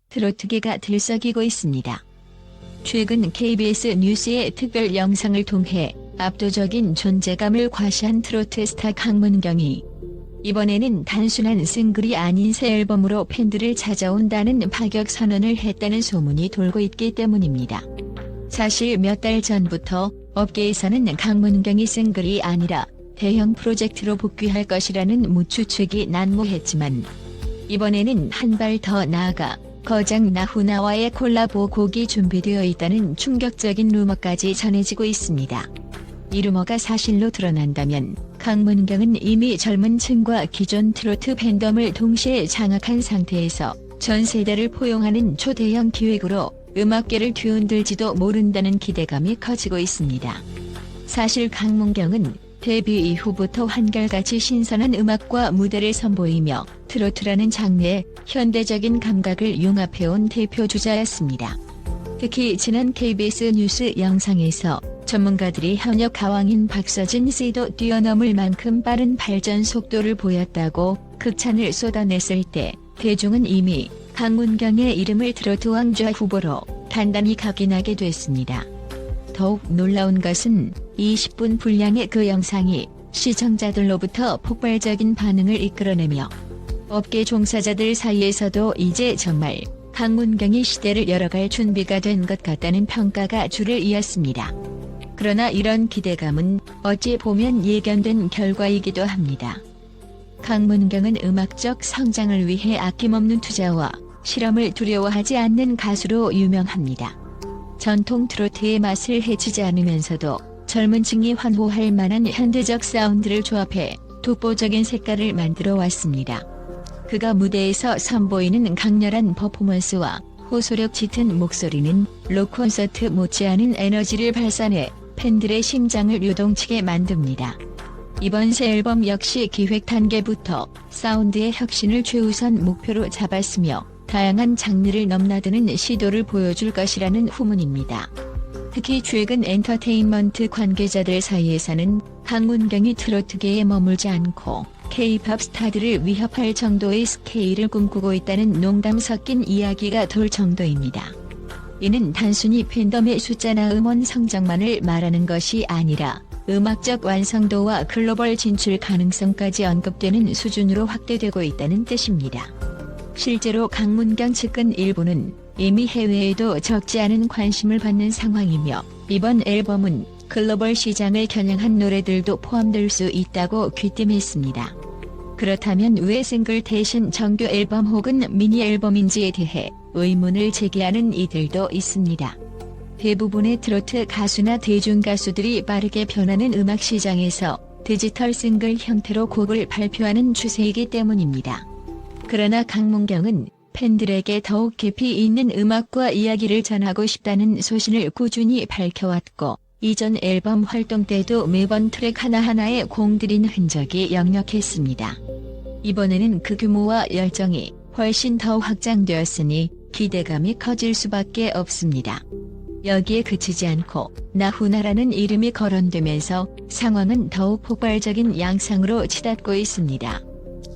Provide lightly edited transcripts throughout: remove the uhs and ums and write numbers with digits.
트로트계가 들썩이고 있습니다. 최근 KBS 뉴스의 특별 영상을 통해 압도적인 존재감을 과시한 트로트 스타 강문경이 이번에는 단순한 싱글이 아닌 새 앨범으로 팬들을 찾아온다는 파격 선언을 했다는 소문이 돌고 있기 때문입니다. 사실 몇 달 전부터 업계에서는 강문경이 싱글이 아니라 대형 프로젝트로 복귀할 것이라는 무추측이 난무했지만 이번에는 한 발 더 나아가 거장 나훈아와의 콜라보 곡이 준비되어 있다는 충격적인 루머까지 전해지고 있습니다. 이 루머가 사실로 드러난다면 강문경은 이미 젊은 층과 기존 트로트 팬덤을 동시에 장악한 상태에서 전 세대를 포용하는 초대형 기획으로 음악계를 뒤흔들지도 모른다는 기대감이 커지고 있습니다. 사실 강문경은 데뷔 이후부터 한결같이 신선한 음악과 무대를 선보이며 트로트라는 장르의 현대적인 감각을 융합해온 대표 주자였습니다. 특히 지난 KBS 뉴스 영상에서 전문가들이 현역 가왕인 박서진 씨도 뛰어넘을 만큼 빠른 발전 속도를 보였다고 극찬을 쏟아냈을 때 대중은 이미 강문경의 이름을 트로트 왕좌 후보로 단단히 각인하게 됐습니다. 더욱 놀라운 것은 20분 분량의 그 영상이 시청자들로부터 폭발적인 반응을 이끌어내며 업계 종사자들 사이에서도 이제 정말 강문경이 시대를 열어갈 준비가 된 것 같다는 평가가 줄을 이었습니다. 그러나 이런 기대감은 어찌 보면 예견된 결과이기도 합니다. 강문경은 음악적 성장을 위해 아낌없는 투자와 실험을 두려워하지 않는 가수로 유명합니다. 전통 트로트의 맛을 해치지 않으면서도 젊은 층이 환호할 만한 현대적 사운드를 조합해 독보적인 색깔을 만들어 왔습니다. 그가 무대에서 선보이는 강렬한 퍼포먼스와 호소력 짙은 목소리는 록 콘서트 못지않은 에너지를 발산해 팬들의 심장을 요동치게 만듭니다. 이번 새 앨범 역시 기획 단계부터 사운드의 혁신을 최우선 목표로 잡았으며 다양한 장르를 넘나드는 시도를 보여줄 것이라는 후문입니다. 특히 최근 엔터테인먼트 관계자들 사이에서는 강문경이 트로트계에 머물지 않고 K-팝 스타들을 위협할 정도의 스케일을 꿈꾸고 있다는 농담 섞인 이야기가 돌 정도입니다. 이는 단순히 팬덤의 숫자나 음원 성적만을 말하는 것이 아니라 음악적 완성도와 글로벌 진출 가능성까지 언급되는 수준으로 확대되고 있다는 뜻입니다. 실제로 강문경 측근 일부는 이미 해외에도 적지 않은 관심을 받는 상황이며 이번 앨범은 글로벌 시장을 겨냥한 노래들도 포함될 수 있다고 귀띔했습니다. 그렇다면 왜 싱글 대신 정규 앨범 혹은 미니 앨범인지에 대해 의문을 제기하는 이들도 있습니다. 대부분의 트로트 가수나 대중가수들이 빠르게 변하는 음악 시장에서 디지털 싱글 형태로 곡을 발표하는 추세이기 때문입니다. 그러나 강문경은 팬들에게 더욱 깊이 있는 음악과 이야기를 전하고 싶다는 소신을 꾸준히 밝혀왔고 이전 앨범 활동 때도 매번 트랙 하나하나에 공들인 흔적이 역력했습니다. 이번에는 그 규모와 열정이 훨씬 더 확장되었으니 기대감이 커질 수밖에 없습니다. 여기에 그치지 않고 나훈아라는 이름이 거론되면서 상황은 더욱 폭발적인 양상으로 치닫고 있습니다.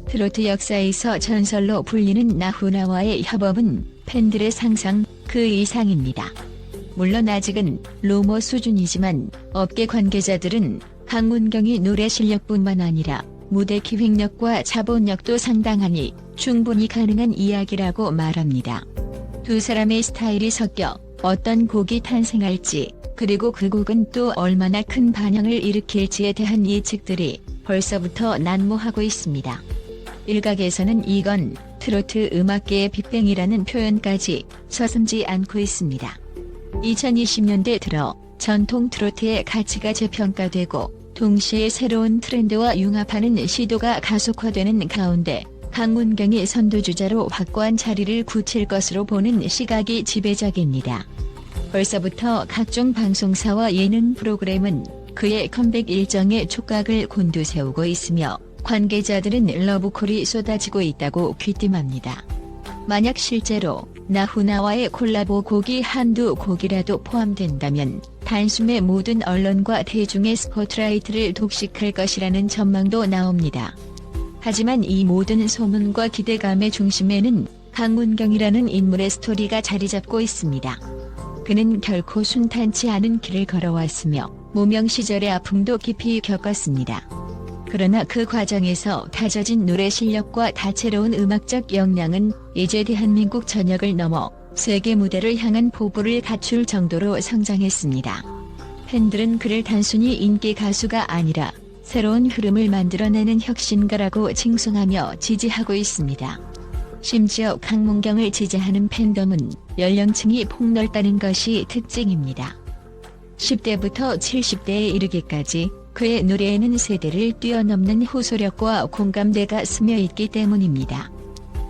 트로트 역사에서 전설로 불리는 나훈아와의 협업은 팬들의 상상 그 이상입니다. 물론 아직은 루머 수준이지만 업계 관계자들은 강문경이 노래 실력뿐만 아니라 무대 기획력과 자본력도 상당하니 충분히 가능한 이야기라고 말합니다. 두 사람의 스타일이 섞여 어떤 곡이 탄생할지 그리고 그 곡은 또 얼마나 큰 반향을 일으킬지에 대한 예측들이 벌써부터 난무하고 있습니다. 일각에서는 이건 트로트 음악계의 빅뱅이라는 표현까지 서슴지 않고 있습니다. 2020년대 들어 전통 트로트의 가치가 재평가되고 동시에 새로운 트렌드와 융합하는 시도가 가속화되는 가운데 강문경이 선두주자로 확고한 자리를 굳힐 것으로 보는 시각이 지배적입니다. 벌써부터 각종 방송사와 예능 프로그램은 그의 컴백 일정에 촉각을 곤두세우고 있으며 관계자들은 러브콜이 쏟아지고 있다고 귀띔합니다. 만약 실제로 나훈아와의 콜라보 곡이 한두 곡이라도 포함된다면 단숨에 모든 언론과 대중의 스포트라이트를 독식할 것이라는 전망도 나옵니다. 하지만 이 모든 소문과 기대감의 중심에는 강문경이라는 인물의 스토리가 자리잡고 있습니다. 그는 결코 순탄치 않은 길을 걸어왔으며 무명 시절의 아픔도 깊이 겪었습니다. 그러나 그 과정에서 다져진 노래 실력과 다채로운 음악적 역량은 이제 대한민국 전역을 넘어 세계 무대를 향한 포부를 갖출 정도로 성장했습니다. 팬들은 그를 단순히 인기 가수가 아니라 새로운 흐름을 만들어내는 혁신가라고 칭송하며 지지하고 있습니다. 심지어 강문경을 지지하는 팬덤은 연령층이 폭넓다는 것이 특징입니다. 10대부터 70대에 이르기까지 그의 노래에는 세대를 뛰어넘는 호소력과 공감대가 스며 있기 때문입니다.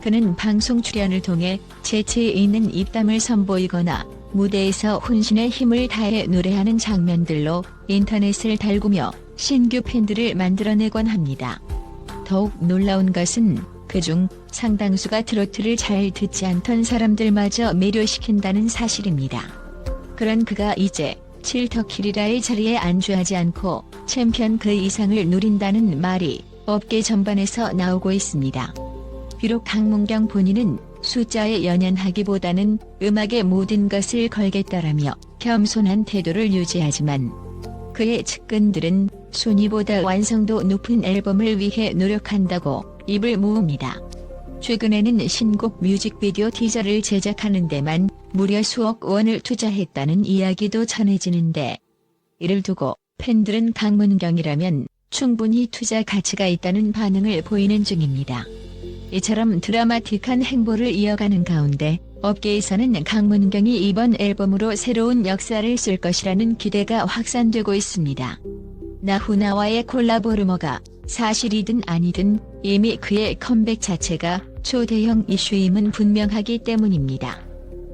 그는 방송 출연을 통해 재치 있는 입담을 선보이거나 무대에서 혼신의 힘을 다해 노래하는 장면들로 인터넷을 달구며 신규 팬들을 만들어내곤 합니다. 더욱 놀라운 것은 그중 상당수가 트로트를 잘 듣지 않던 사람들마저 매료시킨다는 사실입니다. 그런 그가 이제 칠터키리라의 자리에 안주하지 않고 챔피언 그 이상을 노린다는 말이 업계 전반에서 나오고 있습니다. 비록 강문경 본인은 숫자에 연연하기보다는 음악의 모든 것을 걸겠다라며 겸손한 태도를 유지하지만 그의 측근들은 순위보다 완성도 높은 앨범을 위해 노력한다고 입을 모읍니다. 최근에는 신곡 뮤직비디오 티저를 제작하는 데만 무려 수억 원을 투자했다는 이야기도 전해지는데 이를 두고 팬들은 강문경이라면 충분히 투자 가치가 있다는 반응을 보이는 중입니다. 이처럼 드라마틱한 행보를 이어가는 가운데 업계에서는 강문경이 이번 앨범으로 새로운 역사를 쓸 것이라는 기대가 확산되고 있습니다. 나훈아와의 콜라보 루머가 사실이든 아니든 이미 그의 컴백 자체가 초대형 이슈임은 분명하기 때문입니다.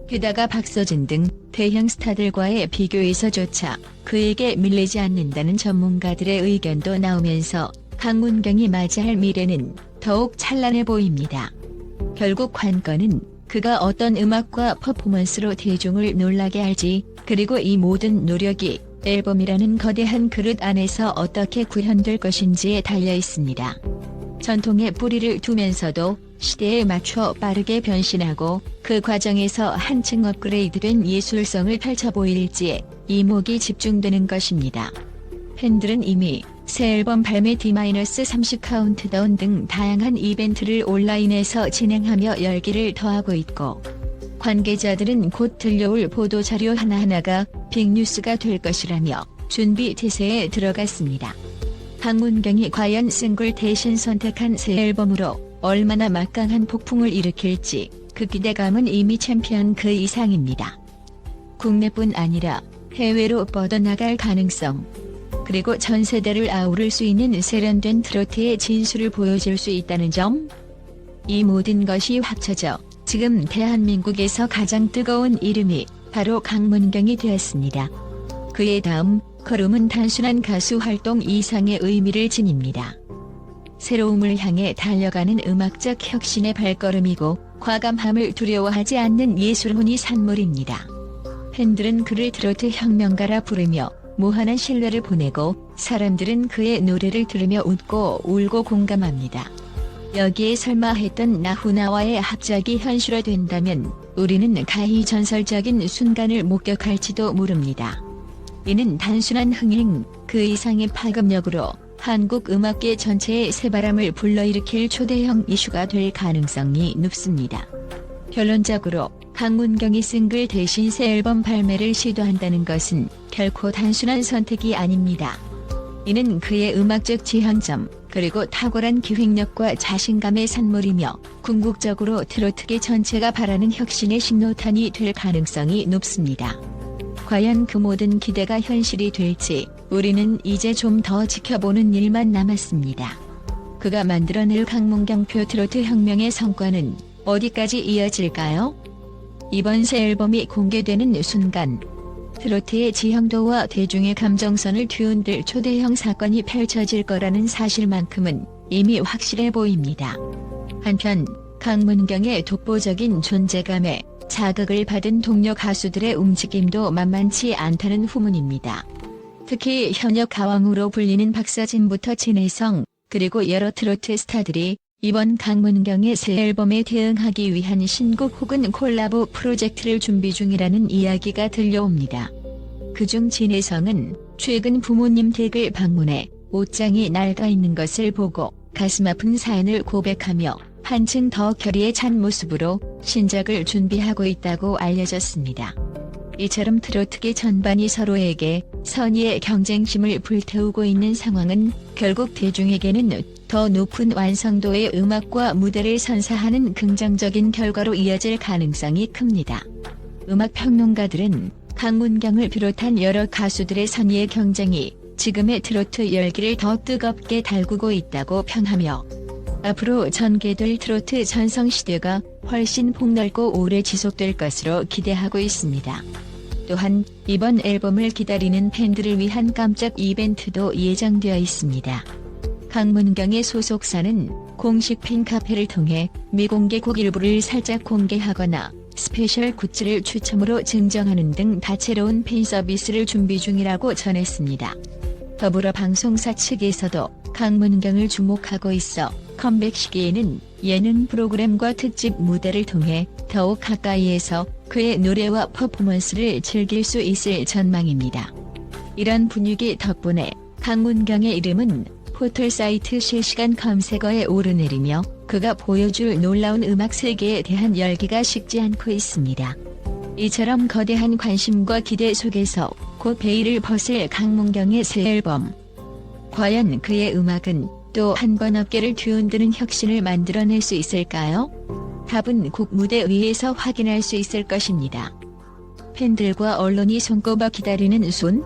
게다가 박서준 등 대형 스타들과의 비교에서조차 그에게 밀리지 않는다는 전문가들의 의견도 나오면서 강문경이 맞이할 미래는 더욱 찬란해 보입니다. 결국 관건은 그가 어떤 음악과 퍼포먼스로 대중을 놀라게 할지, 그리고 이 모든 노력이 앨범이라는 거대한 그릇 안에서 어떻게 구현될 것인지에 달려 있습니다. 전통의 뿌리를 두면서도 시대에 맞춰 빠르게 변신하고 그 과정에서 한층 업그레이드된 예술성을 펼쳐 보일지에 이목이 집중되는 것입니다. 팬들은 이미 새 앨범 발매 D-30 카운트다운 등 다양한 이벤트를 온라인에서 진행하며 열기를 더하고 있고, 관계자들은 곧 들려올 보도자료 하나하나가 빅뉴스가 될 것이라며 준비 태세에 들어갔습니다. 강문경이 과연 싱글 대신 선택한 새 앨범으로 얼마나 막강한 폭풍을 일으킬지 그 기대감은 이미 챔피언 그 이상입니다. 국내뿐 아니라 해외로 뻗어나갈 가능성, 그리고 전 세대를 아우를 수 있는 세련된 트로트의 진수를 보여줄 수 있다는 점, 이 모든 것이 합쳐져 지금 대한민국에서 가장 뜨거운 이름이 바로 강문경이 되었습니다. 그의 다음 걸음은 단순한 가수 활동 이상의 의미를 지닙니다. 새로움을 향해 달려가는 음악적 혁신의 발걸음이고 과감함을 두려워하지 않는 예술혼이 산물입니다. 팬들은 그를 트로트 혁명가라 부르며 무한한 신뢰를 보내고, 사람들은 그의 노래를 들으며 웃고 울고 공감합니다. 여기에 설마 했던 나훈아와의 합작이 현실화된다면 우리는 가히 전설적인 순간을 목격할지도 모릅니다. 이는 단순한 흥행 그 이상의 파급력으로 한국 음악계 전체의 새바람을 불러일으킬 초대형 이슈가 될 가능성이 높습니다. 결론적으로 강문경이 싱글 대신 새 앨범 발매를 시도한다는 것은 결코 단순한 선택이 아닙니다. 이는 그의 음악적 지향점, 그리고 탁월한 기획력과 자신감의 산물이며 궁극적으로 트로트계 전체가 바라는 혁신의 신호탄이 될 가능성이 높습니다. 과연 그 모든 기대가 현실이 될지 우리는 이제 좀 더 지켜보는 일만 남았습니다. 그가 만들어낼 강문경표 트로트 혁명의 성과는 어디까지 이어질까요? 이번 새 앨범이 공개되는 순간 트로트의 지형도와 대중의 감정선을 뒤흔들 초대형 사건이 펼쳐질 거라는 사실만큼은 이미 확실해 보입니다. 한편 강문경의 독보적인 존재감에 자극을 받은 동료 가수들의 움직임도 만만치 않다는 후문입니다. 특히 현역 가왕으로 불리는 박서진부터 진혜성, 그리고 여러 트로트 스타들이 이번 강문경의 새 앨범에 대응하기 위한 신곡 혹은 콜라보 프로젝트를 준비 중이라는 이야기가 들려옵니다. 그중 진혜성은 최근 부모님 댁을 방문해 옷장이 낡아 있는 것을 보고 가슴 아픈 사연을 고백하며 한층 더 결의에 찬 모습으로 신작을 준비하고 있다고 알려졌습니다. 이처럼 트로트계 전반이 서로에게 선의의 경쟁심을 불태우고 있는 상황은 결국 대중에게는 더 높은 완성도의 음악과 무대를 선사하는 긍정적인 결과로 이어질 가능성이 큽니다. 음악평론가들은 강문경을 비롯한 여러 가수들의 선의의 경쟁이 지금의 트로트 열기를 더 뜨겁게 달구고 있다고 평하며 앞으로 전개될 트로트 전성시대가 훨씬 폭넓고 오래 지속될 것으로 기대하고 있습니다. 또한 이번 앨범을 기다리는 팬들을 위한 깜짝 이벤트도 예정되어 있습니다. 강문경의 소속사는 공식 팬카페를 통해 미공개 곡 일부를 살짝 공개하거나 스페셜 굿즈를 추첨으로 증정하는 등 다채로운 팬 서비스를 준비 중이라고 전했습니다. 더불어 방송사 측에서도 강문경을 주목하고 있어 컴백 시기에는 예능 프로그램과 특집 무대를 통해 더욱 가까이에서 그의 노래와 퍼포먼스를 즐길 수 있을 전망입니다. 이런 분위기 덕분에 강문경의 이름은 포털 사이트 실시간 검색어에 오르내리며 그가 보여줄 놀라운 음악 세계에 대한 열기가 식지 않고 있습니다. 이처럼 거대한 관심과 기대 속에서 곧 베일을 벗을 강문경의 새 앨범. 과연 그의 음악은 또 한 번 업계를 뒤흔드는 혁신을 만들어낼 수 있을까요? 답은 곡 무대 위에서 확인할 수 있을 것입니다. 팬들과 언론이 손꼽아 기다리는 순